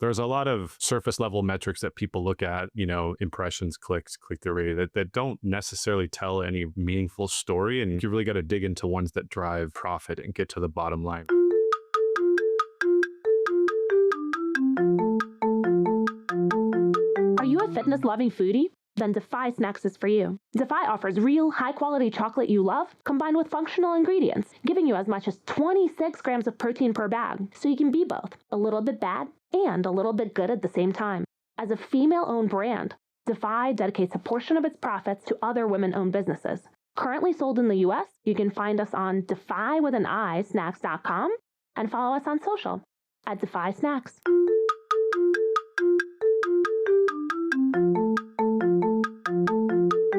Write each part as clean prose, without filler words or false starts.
There's a lot of surface level metrics that people look at, impressions, clicks, click-through rate, that don't necessarily tell any meaningful story. And you really got to dig into ones that drive profit and get to the bottom line. Are you a fitness-loving foodie? Then Defy Snacks is for you. Defy offers real, high-quality chocolate you love, combined with functional ingredients, giving you as much as 26 grams of protein per bag, so you can be both a little bit bad and a little bit good at the same time. As a female-owned brand, Defy dedicates a portion of its profits to other women-owned businesses. Currently sold in the US, you can find us on defy.snacks.com and follow us on social at Defy Snacks.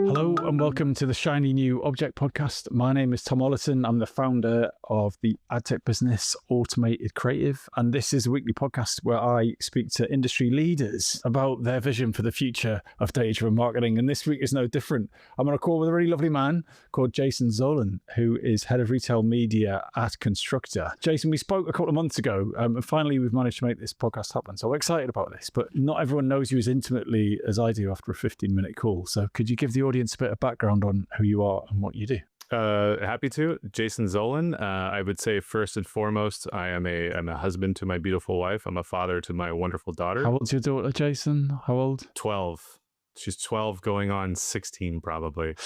Hello and welcome to the Shiny New Object Podcast. My name is Tom Ollerton. I'm the founder of the AdTech business Automated Creative, and this is a weekly podcast where I speak to industry leaders about their vision for the future of data-driven marketing. And this week is no different. I'm on a call with a really lovely man called Jason Zollan, who is head of retail media at Constructor. Jason, we spoke a couple of months ago, and finally we've managed to make this podcast happen. So I'm excited about this, but not everyone knows you as intimately as I do after a 15-minute call. So could you give the audience a bit of background on who you are and what you do? Happy to. Jason Zollan. I would say first and foremost, I'm a husband to my beautiful wife. I'm a father to my wonderful daughter. How old's your daughter, Jason? How old? 12. She's 12 going on 16 probably.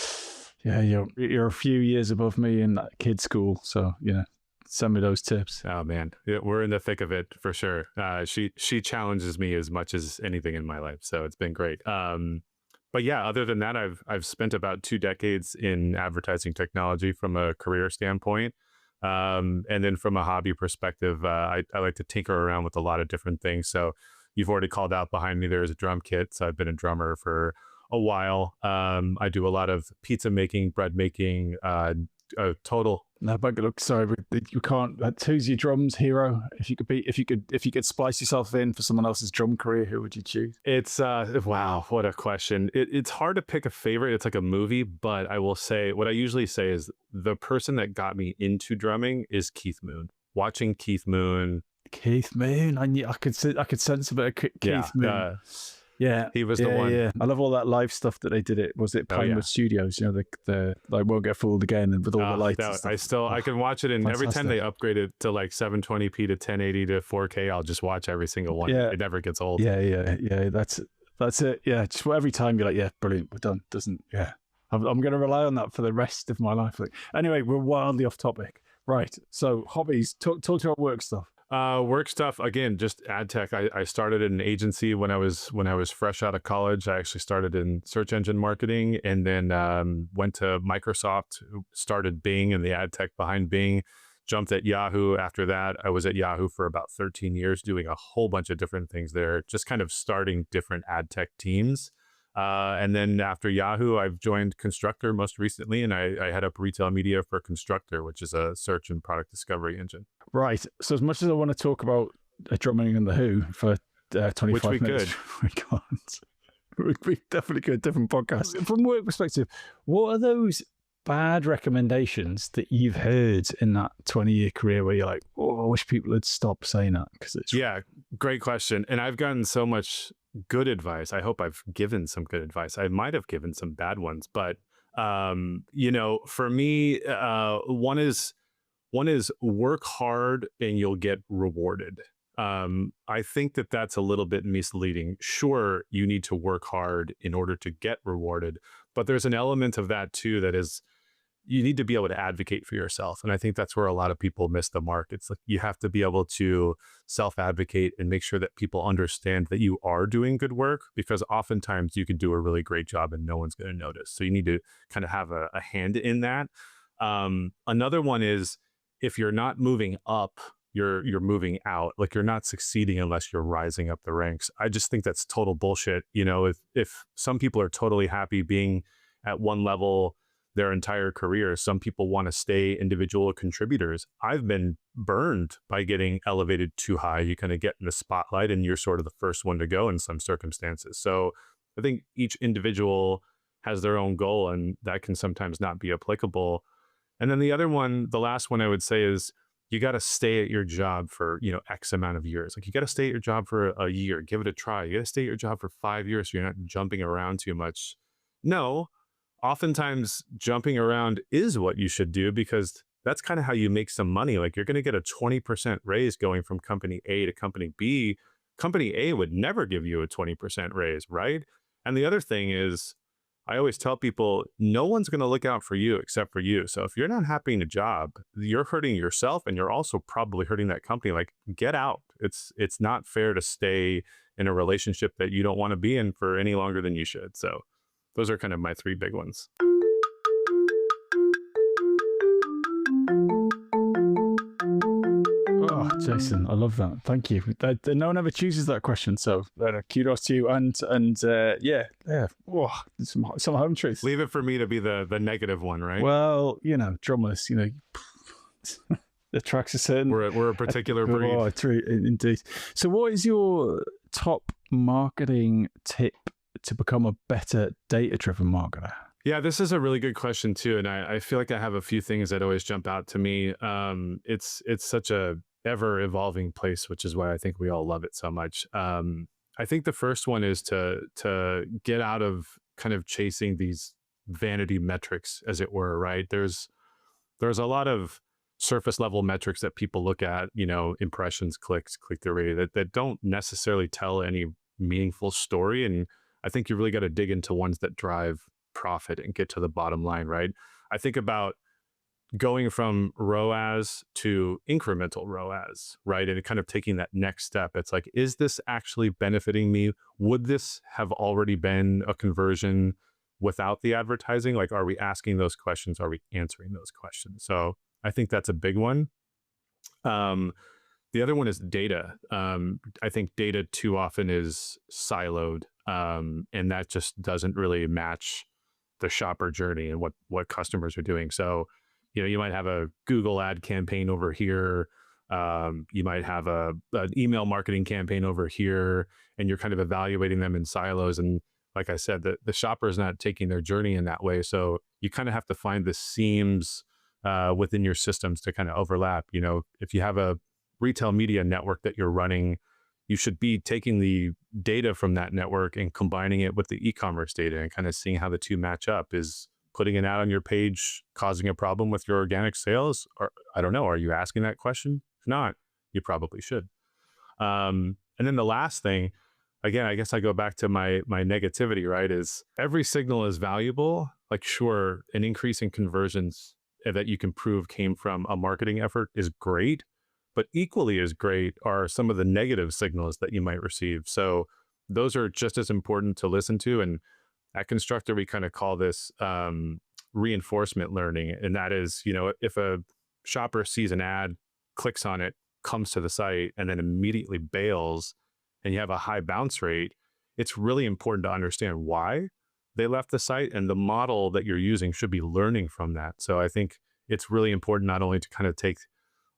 Yeah, you're a few years above me in kids school. So, send me those tips. Oh man, we're in the thick of it for sure. She challenges me as much as anything in my life. So it's been great. But yeah, other than that, I've spent about 2 decades in advertising technology from a career standpoint. And then from a hobby perspective, I like to tinker around with a lot of different things. So you've already called out behind me, there's a drum kit. So I've been a drummer for a while. I do a lot of pizza making, bread making, total. No, but look, sorry, you can't. Who's your drums hero? If you could splice yourself in for someone else's drum career, who would you choose? It's wow, what a question. It's hard to pick a favorite. It's like a movie, but I will say what I usually say is the person that got me into drumming is Keith Moon. Watching Keith Moon. I could sense a bit of Keith Moon. Yeah, he was the one. Yeah, I love all that live stuff that they did. Was it Pinewood Studios? The Won't Get Fooled Again, and with all the lights. And stuff. I can watch it, and every time they upgrade it to like 720p to 1080 to 4K, I'll just watch every single one. Yeah. It never gets old. Yeah. That's it. Yeah, just every time you're like, yeah, brilliant, we're done. I'm going to rely on that for the rest of my life. Anyway, we're wildly off topic. Right. So hobbies. Talk to our work stuff. Work stuff, again, just ad tech. I started at an agency when I was fresh out of college. I actually started in search engine marketing, and then went to Microsoft, started Bing and the ad tech behind Bing, jumped at Yahoo. After that, I was at Yahoo for about 13 years doing a whole bunch of different things there, just kind of starting different ad tech teams. And then after Yahoo, I've joined Constructor most recently, and I head up retail media for Constructor, which is a search and product discovery engine. Right. So as much as I want to talk about drumming and the Who for 25 minutes, we can't. We definitely could. Different podcast. From a work perspective, what are those bad recommendations that you've heard in that 20-year career where you're like, oh, I wish people had stopped saying that? Yeah, great question. And I've gotten so much good advice. I hope I've given some good advice. I might have given some bad ones, but for me, one is work hard and you'll get rewarded. I think that's a little bit misleading. Sure, you need to work hard in order to get rewarded, but there's an element of that too that is, you need to be able to advocate for yourself. And I think that's where a lot of people miss the mark. It's like you have to be able to self-advocate and make sure that people understand that you are doing good work, because oftentimes you could do a really great job and no one's going to notice. So you need to kind of have a hand in that. Another one is, if you're not moving up, you're moving out. Like, you're not succeeding unless you're rising up the ranks. I just think that's total bullshit. If some people are totally happy being at one level their entire career, some people want to stay individual contributors. I've been burned by getting elevated too high. You kind of get in the spotlight and you're sort of the first one to go in some circumstances. So I think each individual has their own goal, and that can sometimes not be applicable. And then the last one I would say is, you got to stay at your job for, X amount of years. Like you got to stay at your job for a year, give it a try. You got to stay at your job for 5 years so you're not jumping around too much. No, oftentimes jumping around is what you should do because that's kind of how you make some money. Like you're going to get a 20% raise going from company A to company B. Company A would never give you a 20% raise, right? And the other thing is, I always tell people, no one's going to look out for you except for you. So if you're not happy in a job, you're hurting yourself and you're also probably hurting that company. Like get out. It's not fair to stay in a relationship that you don't want to be in for any longer than you should. So those are kind of my three big ones. Oh, Jason, I love that. Thank you. No one ever chooses that question, so kudos to you. And yeah. Oh, some home truth. Leave it for me to be the negative one, right? Well, drummers, the tracks are certain. We're a particular breed. Oh, true, indeed. So, what is your top marketing tip to become a better data-driven marketer? Yeah, this is a really good question too, and I feel like I have a few things that always jump out to me. It's such a ever evolving place, which is why I think we all love it so much. I think the first one is to get out of kind of chasing these vanity metrics, as it were. Right? There's a lot of surface level metrics that people look at, impressions, clicks, click-through rate, that don't necessarily tell any meaningful story. And I think you really got to dig into ones that drive profit and get to the bottom line, right? I think about going from ROAS to incremental ROAS, right? And kind of taking that next step. It's like, is this actually benefiting me? Would this have already been a conversion without the advertising? Like, are we asking those questions? Are we answering those questions? So I think that's a big one. The other one is data. I think data too often is siloed, and that just doesn't really match the shopper journey and what customers are doing. So, you might have a Google ad campaign over here. You might have an email marketing campaign over here, and you're kind of evaluating them in silos. And like I said, the shopper is not taking their journey in that way. So you kind of have to find the seams within your systems to kind of overlap. If you have a retail media network that you're running, you should be taking the data from that network and combining it with the e-commerce data and kind of seeing how the two match up. Is putting an ad on your page causing a problem with your organic sales? Or I don't know, are you asking that question? If not, you probably should. And then the last thing, again, I guess I go back to my negativity, right? Is every signal is valuable. Like, sure, an increase in conversions that you can prove came from a marketing effort is great, but equally as great are some of the negative signals that you might receive. So those are just as important to listen to. And at Constructor, we kind of call this reinforcement learning. And that is, if a shopper sees an ad, clicks on it, comes to the site, and then immediately bails, and you have a high bounce rate, it's really important to understand why they left the site, and the model that you're using should be learning from that. So I think it's really important not only to kind of take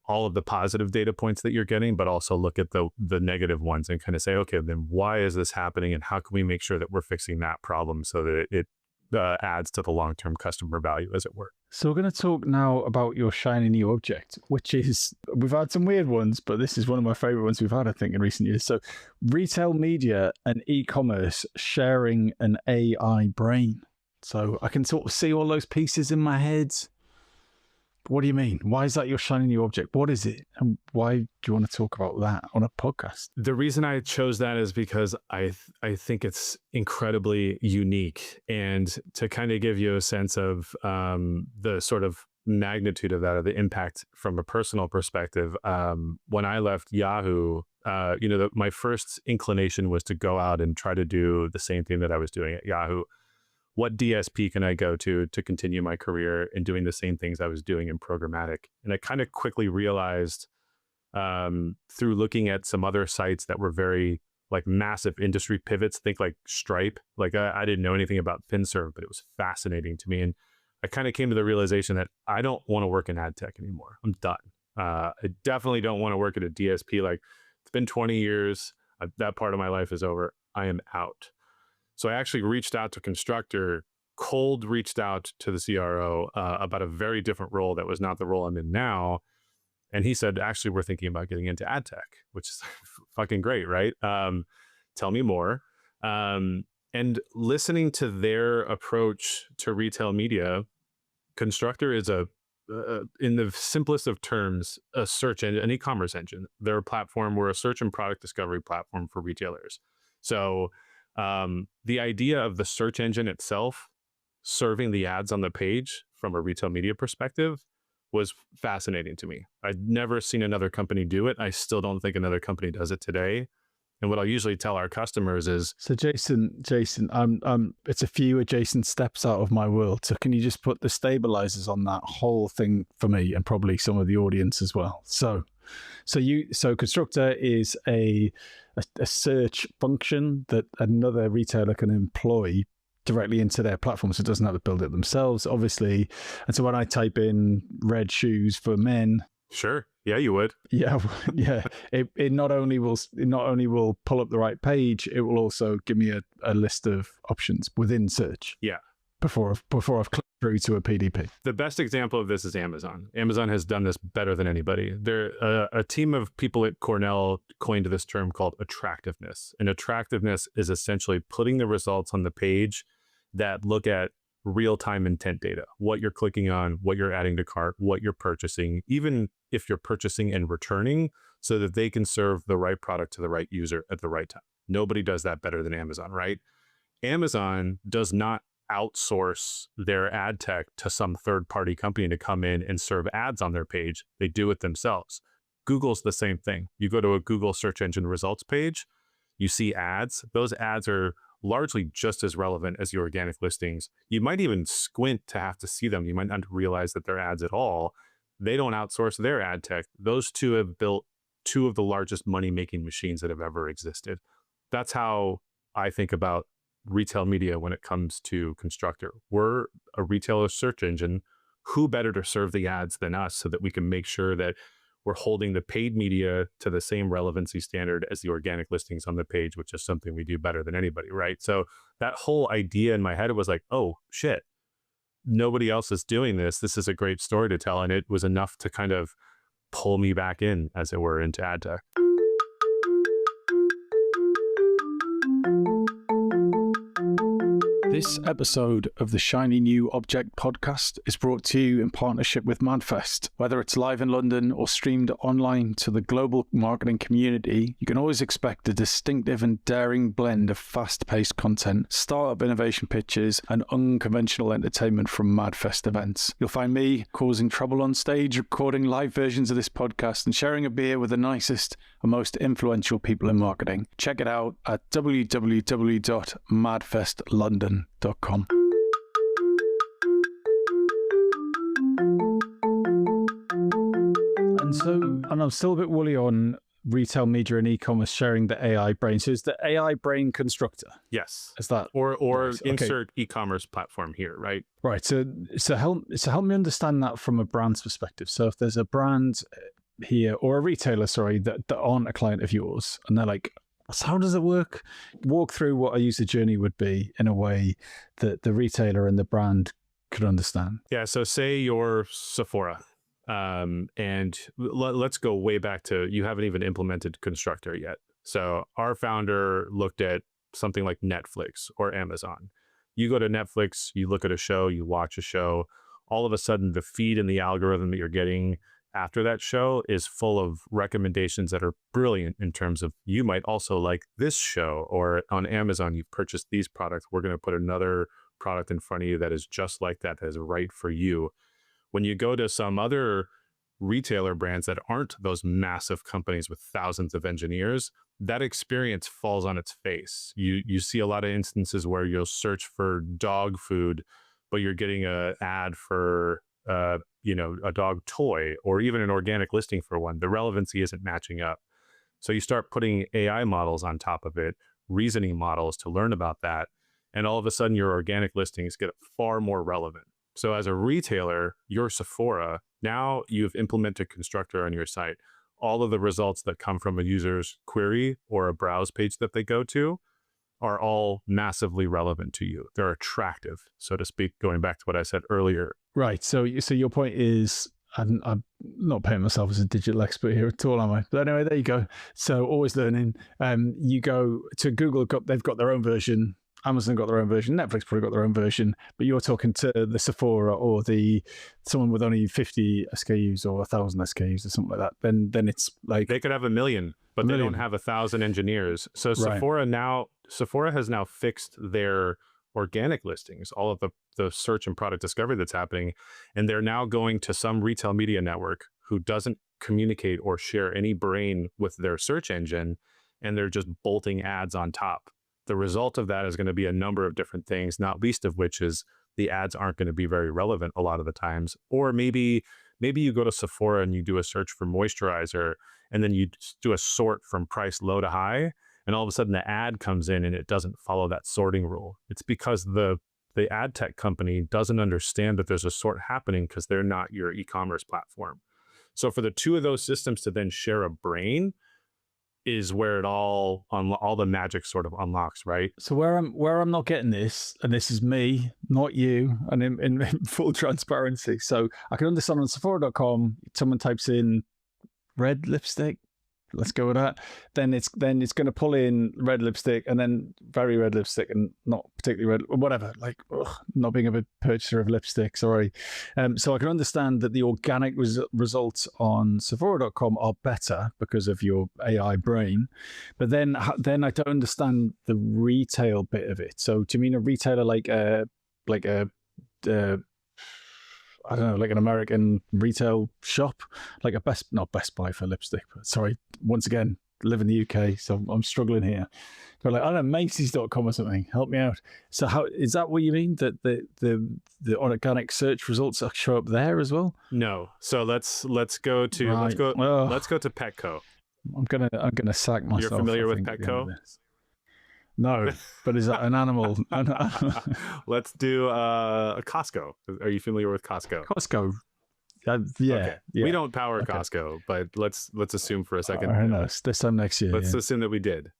all of the positive data points that you're getting, but also look at the negative ones and kind of say, okay, then why is this happening? And how can we make sure that we're fixing that problem so that it adds to the long-term customer value, as it were. So we're going to talk now about your shiny new object, which is, we've had some weird ones, but this is one of my favorite ones we've had, I think, in recent years. So retail media and e-commerce sharing an AI brain. So I can sort of see all those pieces in my head. What do you mean? Why is that your shiny new object? What is it? And why do you want to talk about that on a podcast? The reason I chose that is because I think it's incredibly unique. And to kind of give you a sense of the sort of magnitude of that, or the impact from a personal perspective, when I left Yahoo, my first inclination was to go out and try to do the same thing that I was doing at Yahoo. What DSP can I go to continue my career in doing the same things I was doing in programmatic? And I kind of quickly realized through looking at some other sites that were very like massive industry pivots, think like Stripe. Like I didn't know anything about FinServe, but it was fascinating to me. And I kind of came to the realization that I don't want to work in ad tech anymore. I'm done. I definitely don't want to work at a DSP. Like, it's been 20 years. That part of my life is over. I am out. So I actually reached out to Constructor, reached out to the CRO about a very different role that was not the role I'm in now. And he said, actually, we're thinking about getting into ad tech, which is fucking great, right? Tell me more. And listening to their approach to retail media, Constructor is in the simplest of terms, a search engine, an e-commerce engine. They're a platform. We're a search and product discovery platform for retailers. So the idea of the search engine itself serving the ads on the page from a retail media perspective was fascinating to me. I'd never seen another company do it. I still don't think another company does it today. And what I'll usually tell our customers is, so Jason, it's a few adjacent steps out of my world. So can you just put the stabilizers on that whole thing for me and probably some of the audience as well? So Constructor is a search function that another retailer can employ directly into their platform, so it doesn't have to build it themselves, obviously. And so when I type in red shoes for men, sure, yeah, you would, yeah, it not only will pull up the right page, it will also give me a list of options within search. Yeah. Before I've clicked through to a PDP. The best example of this is Amazon. Amazon has done this better than anybody. They're a team of people at Cornell coined this term called attractiveness. And attractiveness is essentially putting the results on the page that look at real-time intent data, what you're clicking on, what you're adding to cart, what you're purchasing, even if you're purchasing and returning, so that they can serve the right product to the right user at the right time. Nobody does that better than Amazon, right? Amazon does not outsource their ad tech to some third-party company to come in and serve ads on their page. They do it themselves. Google's the same thing. You go to a Google search engine results page, you see ads. Those ads are largely just as relevant as your organic listings. You might even squint to have to see them. You might not realize that they're ads at all. They don't outsource their ad tech. Those two have built two of the largest money-making machines that have ever existed. That's how I think about retail media when it comes to Constructor. We're a retailer search engine. Who better to serve the ads than us, so that we can make sure that we're holding the paid media to the same relevancy standard as the organic listings on the page, which is something we do better than anybody, right? So that whole idea in my head was like, oh shit, nobody else is doing this. This is a great story to tell. And it was enough to kind of pull me back in, as it were, into ad tech. This episode of the Shiny New Object podcast is brought to you in partnership with MadFest. Whether it's live in London or streamed online to the global marketing community, you can always expect a distinctive and daring blend of fast-paced content, startup innovation pitches, and unconventional entertainment from MadFest events. You'll find me causing trouble on stage, recording live versions of this podcast, and sharing a beer with the nicest and most influential people in marketing. Check it out at www.madfestlondon.com. And I'm still a bit woolly on retail media and e-commerce sharing the AI brain. So is the AI brain Constructor? Yes. Is that or right? insert e-commerce platform here, right? Right. So help me understand that from a brand's perspective. So if there's a brand here, or a retailer, sorry, that aren't a client of yours, and they're like, so how does it work? Walk through what a user journey would be in a way that the retailer and the brand could understand. Yeah. So say you're Sephora, and let's go way back to, you haven't even implemented Constructor yet. So our founder looked at something like Netflix or Amazon. You go to Netflix, you look at a show, you watch a show, all of a sudden the feed and the algorithm that you're getting after that show is full of recommendations that are brilliant in terms of, you might also like this show, or on Amazon, you've purchased these products. We're going to put another product in front of you that is just like that is right for you. When you go to some other retailer brands that aren't those massive companies with thousands of engineers, that experience falls on its face. You see a lot of instances where you'll search for dog food, but you're getting an ad for a dog toy, or even an organic listing for one. The relevancy isn't matching up. So you start putting AI models on top of it, reasoning models to learn about that. And all of a sudden your organic listings get far more relevant. So as a retailer, you're Sephora, now you've implemented Constructor on your site. All of the results that come from a user's query or a browse page that they go to are all massively relevant to you. They're attractive, so to speak, going back to what I said earlier. Right. So your point is, I'm not paying myself as a digital expert here at all, am I? But anyway, there you go. So always learning. You go to Google, they've got their own version. Amazon got their own version. Netflix probably got their own version. But you're talking to the Sephora or someone with only 50 SKUs or 1,000 SKUs or something like that. Then it's like they could have 1 million, but they don't have 1,000 engineers. So Sephora has now fixed their organic listings, all of the search and product discovery that's happening, and they're now going to some retail media network who doesn't communicate or share any brain with their search engine, and they're just bolting ads on top. The result of that is going to be a number of different things, not least of which is the ads aren't going to be very relevant a lot of the times. Or maybe you go to Sephora and you do a search for moisturizer, and then you do a sort from price low to high, and all of a sudden the ad comes in and it doesn't follow that sorting rule. It's because the ad tech company doesn't understand that there's a sort happening because they're not your e-commerce platform. So for the two of those systems to then share a brain is where it all the magic sort of unlocks, right? So where I'm not getting this, and this is me, not you, and in full transparency. So I can understand on Sephora.com, someone types in red lipstick. Let's go with that. Then it's going to pull in red lipstick and then very red lipstick and not particularly red, or whatever. Like, not being a big purchaser of lipstick, sorry. So I can understand that the organic results on Sephora.com are better because of your AI brain, but then I don't understand the retail bit of it. So do you mean a retailer like a I don't know, like an American retail shop, like not Best Buy for lipstick, but sorry, once again, live in the UK, so I'm struggling here. But like, I don't know, Macy's.com or something, help me out. So how, is that what you mean? That the organic search results show up there as well? No. So let's go to Petco. I'm gonna sack myself. You're familiar with Petco? No, but is that an animal? Let's do a Costco. Are you familiar with Costco? Costco. Yeah, okay. Yeah. We don't power Costco, but let's assume for a second. I know. This time next year. Let's assume that we did.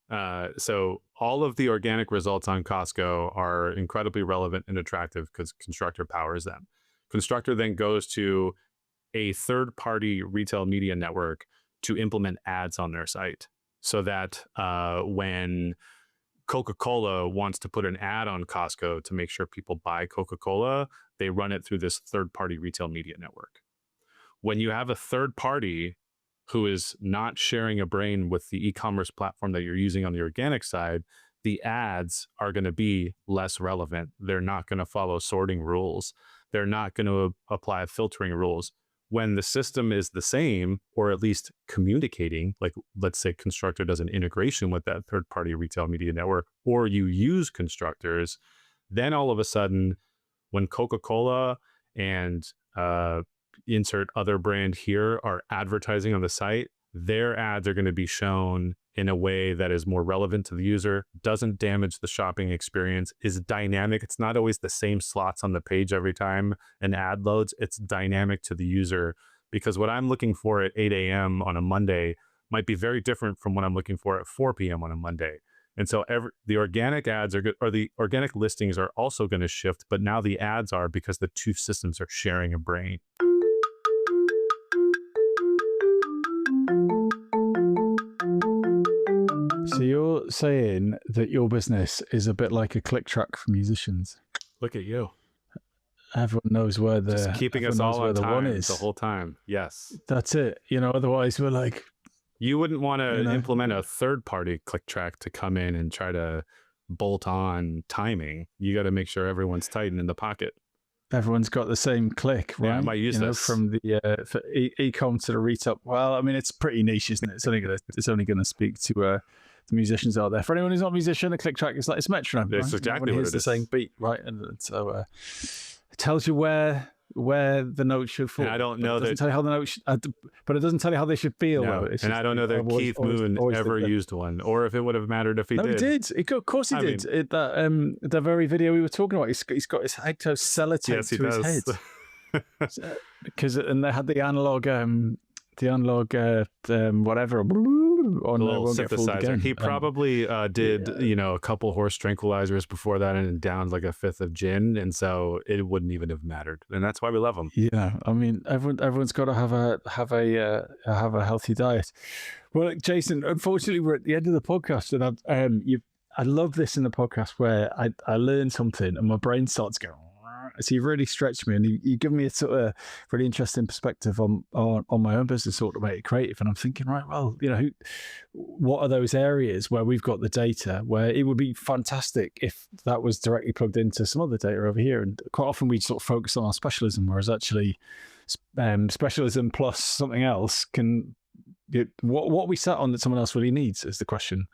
So all of the organic results on Costco are incredibly relevant and attractive because Constructor powers them. Constructor then goes to a third-party retail media network to implement ads on their site, so that when Coca-Cola wants to put an ad on Costco to make sure people buy Coca-Cola, they run it through this third-party retail media network. When you have a third party who is not sharing a brain with the e-commerce platform that you're using on the organic side, the ads are going to be less relevant. They're not going to follow sorting rules. They're not going to apply filtering rules. When the system is the same, or at least communicating, like let's say Constructor does an integration with that third-party retail media network, or you use Constructors, then all of a sudden, when Coca-Cola and insert other brand here are advertising on the site, their ads are going to be shown in a way that is more relevant to the user, doesn't damage the shopping experience, is dynamic. It's not always the same slots on the page every time an ad loads. It's dynamic to the user, because what I'm looking for at 8 a.m. on a Monday might be very different from what I'm looking for at 4 p.m. on a Monday. And so the organic ads are good, or the organic listings are also going to shift, but now the ads are, because the two systems are sharing a brain. So you're saying that your business is a bit like a click track for musicians. Look at you. Everyone knows where the just keeping us all on the time one is the whole time. Yes. That's it. Otherwise we're like, you wouldn't want to implement a third-party click track to come in and try to bolt on timing. You got to make sure everyone's tight and in the pocket. Everyone's got the same click, right? Yeah, I might use this from the for e-com to the retail. Well, I mean, it's pretty niche, isn't it? It's only gonna speak to the musicians out there. For anyone who's not a musician, a click track is like it's metronome. That's right? exactly what it is. The same beat, right? And so it tells you where the note should fall. And I don't know that. It doesn't tell you how the note, but it doesn't tell you how they should feel. No. And I don't know that Keith Moon ever used one, or if it would have mattered if he did. No, he did. Of course he did. The very video we were talking about, he's got his sellotape to his head. Because and they had the analog whatever or A no, little won't get fooled synthesizer. again. He probably did, yeah. a couple horse tranquilizers before that and downed like a fifth of gin. And so it wouldn't even have mattered. And that's why we love him. Yeah, I mean, everyone's got to have a healthy diet. Well, Jason, unfortunately, we're at the end of the podcast, and I love this in the podcast where I learn something and my brain starts going. So you've really stretched me, and you give me a sort of really interesting perspective on my own business, Automated Creative. And I'm thinking, right, well, what are those areas where we've got the data where it would be fantastic if that was directly plugged into some other data over here? And quite often we sort of focus on our specialism, whereas actually specialism plus something else what we sat on that someone else really needs is the question,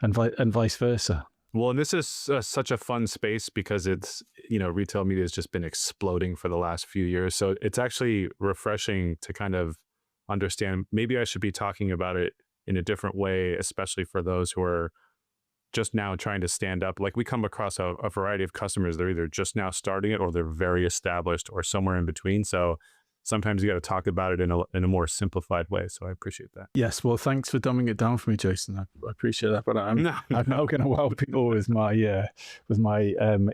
and vice versa. Well, and this is such a fun space because it's, retail media has just been exploding for the last few years. So it's actually refreshing to kind of understand, maybe I should be talking about it in a different way, especially for those who are just now trying to stand up. Like we come across a variety of customers. They're either just now starting it or they're very established or somewhere in between. So sometimes you got to talk about it in a more simplified way. So I appreciate that. Yes, well, thanks for dumbing it down for me, Jason. I appreciate that. But I'm now going to wow people with my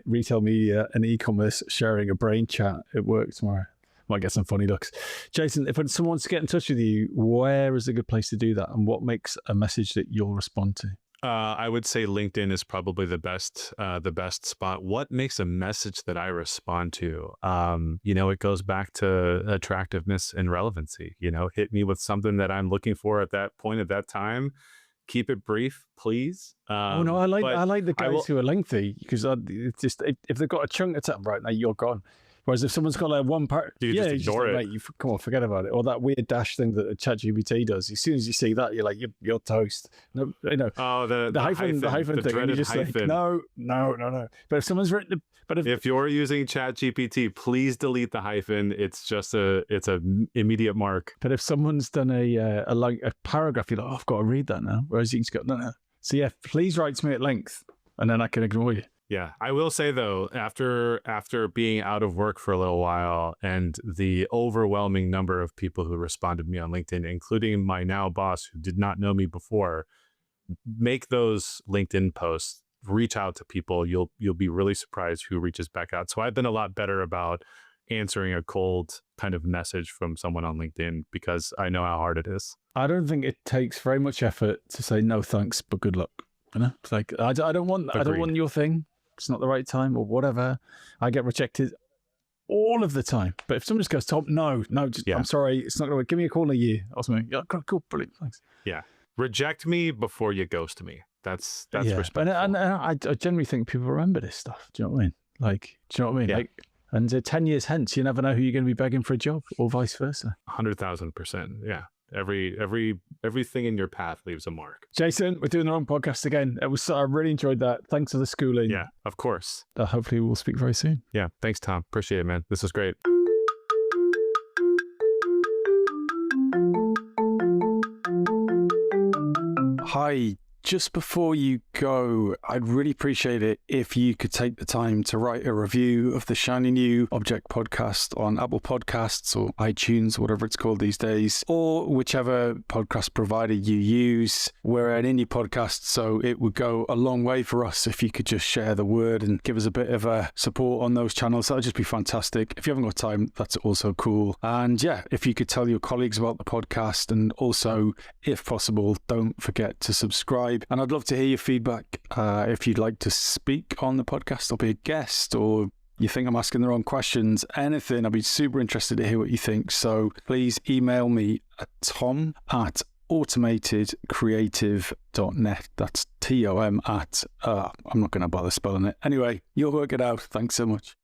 retail media and e-commerce sharing a brain chat at work tomorrow. Might get some funny looks. Jason, if someone wants to get in touch with you, where is a good place to do that, and what makes a message that you'll respond to? I would say LinkedIn is probably the best spot. What makes a message that I respond to? It goes back to attractiveness and relevancy. Hit me with something that I'm looking for at that point at that time. Keep it brief, please. I like the guys who are lengthy, because it's just if they've got a chunk of time right now, you're gone. Whereas if someone's got like one part, you just ignore it. Mate, come on, forget about it. Or that weird dash thing that ChatGPT does. As soon as you see that, you're like, you're toast. No, Oh, the hyphen thing, and you're just hyphen. Like, no. But if someone's written, if you're using ChatGPT, please delete the hyphen. It's just it's a immediate mark. But if someone's done a paragraph, you're like, oh, I've got to read that now. Whereas you just go, no. So yeah, please write to me at length, and then I can ignore you. Yeah, I will say though, after being out of work for a little while and the overwhelming number of people who responded to me on LinkedIn, including my now boss who did not know me before, make those LinkedIn posts, reach out to people. You'll be really surprised who reaches back out. So I've been a lot better about answering a cold kind of message from someone on LinkedIn because I know how hard it is. I don't think it takes very much effort to say no thanks, but good luck. It's like I don't want your thing. It's not the right time or whatever. I get rejected all of the time. But if someone just goes, Tom, no, I'm sorry, it's not going to work. Give me a call in a year or something. Yeah, cool, brilliant, thanks. Yeah, reject me before you ghost me. That's respectful. And I generally think people remember this stuff. Do you know what I mean? Like, do you know what I mean? Yeah. Like, and 10 years hence, you never know who you're going to be begging for a job, or vice versa. 100,000%. Yeah. Everything in your path leaves a mark. Jason, we're doing the wrong podcast again. I really enjoyed that. Thanks for the schooling. Yeah, of course. Hopefully we'll speak very soon. Yeah, thanks, Tom. Appreciate it, man. This was great. Hi. Just before you go, I'd really appreciate it if you could take the time to write a review of the shiny new Object podcast on Apple Podcasts or iTunes, whatever it's called these days, or whichever podcast provider you use. We're an indie podcast, so it would go a long way for us if you could just share the word and give us a bit of a support on those channels. That would just be fantastic. If you haven't got time, that's also cool. And yeah, if you could tell your colleagues about the podcast, and also, if possible, don't forget to subscribe. And I'd love to hear your feedback. If you'd like to speak on the podcast or be a guest, or you think I'm asking the wrong questions, anything, I'd be super interested to hear what you think. So please email me at tom@automatedcreative.net. That's TOM at, I'm not going to bother spelling it. Anyway, you'll work it out. Thanks so much.